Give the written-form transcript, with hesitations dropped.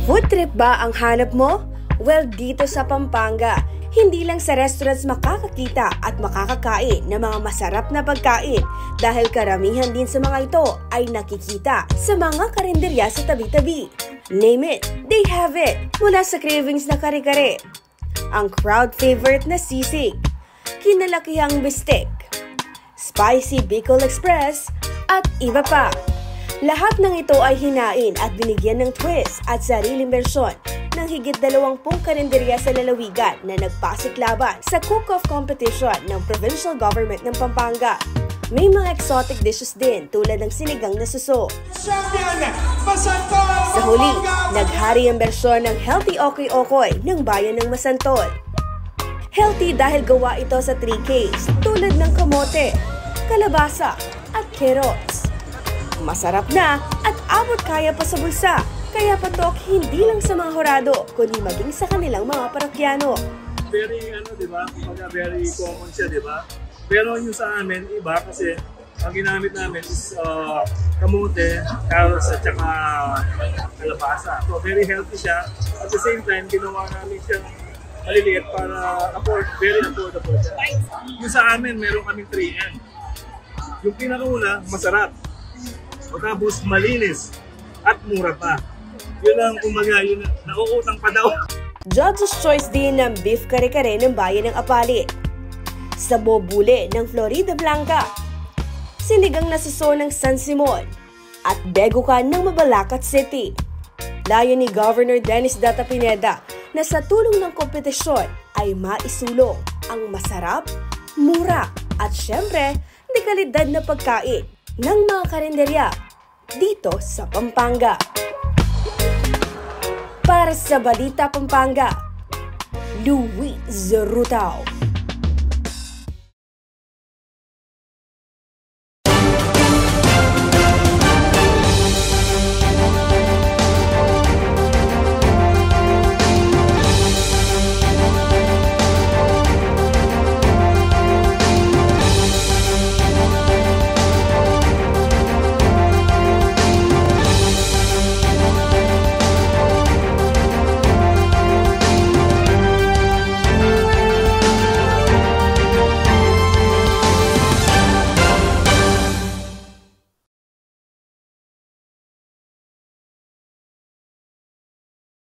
Food trip ba ang hanap mo? Well, dito sa Pampanga, hindi lang sa restaurants makakakita at makakakain ng mga masarap na pagkain dahil karamihan din sa mga ito ay nakikita sa mga karinderya sa tabi-tabi. Name it, they have it. Mula sa cravings na kare-kare, ang crowd favorite na sisig, kinalakihang bistek, spicy Bicol Express, at iba pa. Lahat ng ito ay hinain at binigyan ng twist at sariling bersyon ng higit 20 karinderya sa lalawigan na nagpasiklaban sa cook-off competition ng Provincial Government ng Pampanga. May mga exotic dishes din tulad ng sinigang na suso. Sa huli, naghari ang bersyon ng Healthy Okoy-Okoy ng bayan ng Masantol. Healthy dahil gawa ito sa 3 Ks tulad ng kamote, kalabasa at carrots. Masarap na at abot kaya pa sa bulsa, kaya patok hindi lang sa mga horado, kundi maging sa kanilang mga parokyano. Very, diba? Very common siya, diba? Pero yung sa amin, iba kasi ang ginamit namin is kamote, carrots at saka kalabasa. So very healthy siya. At the same time, ginawa namin siyang maliliit para very affordable siya. Yung sa amin, meron kaming 3M. Yung pinakauna, masarap. O tapos malinis at mura pa. Yun ang umaga, yun nauutang pa daw. Judge's choice din ng beef kare-kare ng bayan ng Apali. Sa bobule ng Florida Blanca. Sinigang na suso ng San Simon. At begukan ng Mabalacat City. Layo ni Governor Dennis Data Pineda na sa tulong ng kompetisyon ay maisulong ang masarap, mura at syempre, dekalidad na pagkain ng mga karinderya dito sa Pampanga. Para sa Balita Pampanga, Luis Rutao.